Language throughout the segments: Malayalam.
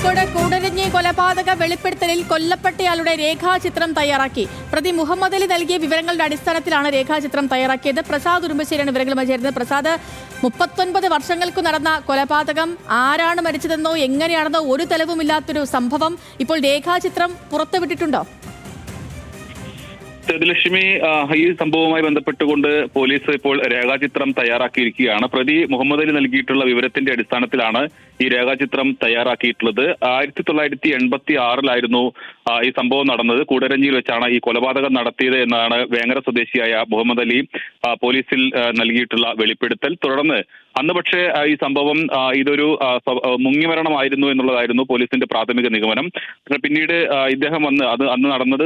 കോഴിക്കോട് കൂടരഞ്ഞി കൊലപാതക വെളിപ്പെടുത്തലിൽ കൊല്ലപ്പെട്ടയാളുടെ രേഖാചിത്രം തയ്യാറാക്കി. പ്രതി മുഹമ്മദ് അലി നൽകിയ വിവരങ്ങളുടെ അടിസ്ഥാനത്തിലാണ് രേഖാചിത്രം തയ്യാറാക്കിയത്. പ്രസാദ് ഉറുമ്പശ്ശേരിയാണ് വിവരങ്ങളുമായി ചേരുന്നത്. പ്രസാദ്, 39 വർഷങ്ങൾക്ക് നടന്ന കൊലപാതകം, ആരാണ് മരിച്ചതെന്നോ എങ്ങനെയാണെന്നോ ഒരു തെളിവുമില്ലാത്തൊരു സംഭവം ഇപ്പോൾ രേഖാചിത്രം പുറത്തുവിട്ടിട്ടുണ്ടോ? സേതുലക്ഷ്മി, ഈ സംഭവവുമായി ബന്ധപ്പെട്ടുകൊണ്ട് പോലീസ് ഇപ്പോൾ രേഖാചിത്രം തയ്യാറാക്കിയിരിക്കുകയാണ്. പ്രതി മുഹമ്മദ് അലി നൽകിയിട്ടുള്ള വിവരത്തിന്റെ അടിസ്ഥാനത്തിലാണ് ഈ രേഖാചിത്രം തയ്യാറാക്കിയിട്ടുള്ളത്. 1986 ഈ സംഭവം നടന്നത്. കൂടരഞ്ഞിയിൽ വെച്ചാണ് ഈ കൊലപാതകം നടത്തിയത് എന്നാണ് വേങ്ങര സ്വദേശിയായ മുഹമ്മദ് അലി പോലീസിൽ നൽകിയിട്ടുള്ള വെളിപ്പെടുത്തൽ. തുടർന്ന് അന്ന് പക്ഷേ ഈ സംഭവം ഇതൊരു മുങ്ങിമരണമായിരുന്നു എന്നുള്ളതായിരുന്നു പോലീസിന്റെ പ്രാഥമിക നിഗമനം. പിന്നീട് ഇദ്ദേഹം അന്ന് നടന്നത്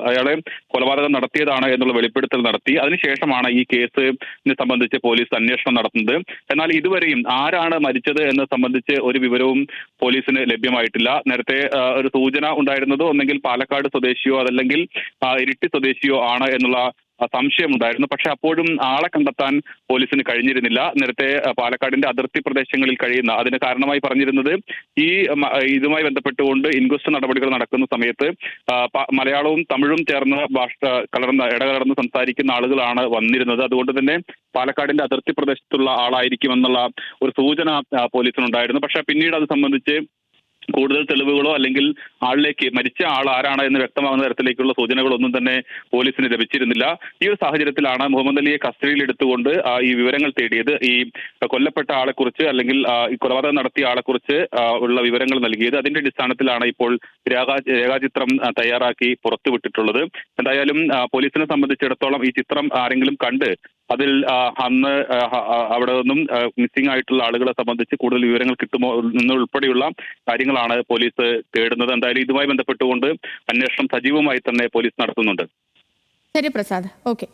അയാളെ കൊലപാതകം നടത്തിയതാണ് എന്നുള്ള വെളിപ്പെടുത്തൽ നടത്തി. അതിനുശേഷമാണ് ഈ കേസിനെ സംബന്ധിച്ച് പോലീസ് അന്വേഷണം നടത്തുന്നത്. എന്നാൽ ഇതുവരെയും ആരാണ് മരിച്ചത് എന്ന് സംബന്ധിച്ച് ഒരു വിവരവും പോലീസിന് ലഭ്യമായിട്ടില്ല. നേരത്തെ ഒരു സൂചന ഉണ്ടായിരുന്നത് ഒന്നെങ്കിൽ പാലക്കാട് സ്വദേശിയോ അതല്ലെങ്കിൽ ഇരിട്ടി സ്വദേശിയോ ആണ് എന്നുള്ള സംശയമുണ്ടായിരുന്നു. പക്ഷെ അപ്പോഴും ആളെ കണ്ടെത്താൻ പോലീസിന് കഴിഞ്ഞിരുന്നില്ല. നേരത്തെ പാലക്കാടിന്റെ അതിർത്തി പ്രദേശങ്ങളിൽ കഴിയുന്ന, അതിന് കാരണമായി പറഞ്ഞിരുന്നത് ഇതുമായി ബന്ധപ്പെട്ടുകൊണ്ട് ഇൻക്വസ്റ്റ് നടപടികൾ നടക്കുന്ന സമയത്ത് മലയാളവും തമിഴും ചേർന്ന് ഇടകലർന്ന് സംസാരിക്കുന്ന ആളുകളാണ് വന്നിരുന്നത്. അതുകൊണ്ട് തന്നെ പാലക്കാടിന്റെ അതിർത്തി പ്രദേശത്തുള്ള ആളായിരിക്കുമെന്നുള്ള ഒരു സൂചന പോലീസിനുണ്ടായിരുന്നു. പക്ഷെ പിന്നീട് അത് സംബന്ധിച്ച് കൂടുതൽ തെളിവുകളോ അല്ലെങ്കിൽ മരിച്ച ആൾ ആരാണ് എന്ന് വ്യക്തമാകുന്ന തരത്തിലേക്കുള്ള സൂചനകളൊന്നും തന്നെ പോലീസിന് ലഭിച്ചിരുന്നില്ല. ഈ ഒരു സാഹചര്യത്തിലാണ് മുഹമ്മദ് അലിയെ കസ്റ്റഡിയിൽ എടുത്തുകൊണ്ട് ഈ വിവരങ്ങൾ തേടിയത്. ഈ കൊല്ലപ്പെട്ട ആളെക്കുറിച്ച് അല്ലെങ്കിൽ ഈ കൊലപാതകം നടത്തിയ ആളെക്കുറിച്ച് ഉള്ള വിവരങ്ങൾ നൽകിയത്. അതിന്റെ അടിസ്ഥാനത്തിലാണ് ഇപ്പോൾ രേഖാചിത്രം തയ്യാറാക്കി പുറത്തുവിട്ടിട്ടുള്ളത്. എന്തായാലും പോലീസിനെ സംബന്ധിച്ചിടത്തോളം ഈ ചിത്രം ആരെങ്കിലും കണ്ട് അതിൽ അന്ന് അവിടെ നിന്നും മിസ്സിംഗ് ആയിട്ടുള്ള ആളുകളെ സംബന്ധിച്ച് കൂടുതൽ വിവരങ്ങൾ കിട്ടുമോ എന്നുൾപ്പെടെയുള്ള കാര്യങ്ങളാണ് പോലീസ് തേടുന്നത്. എന്തായാലും ഇതുമായി ബന്ധപ്പെട്ടുകൊണ്ട് അന്വേഷണം സജീവമായി തന്നെ പോലീസ് നടത്തുന്നുണ്ട്. ശരി പ്രസാദ്, ഓക്കെ.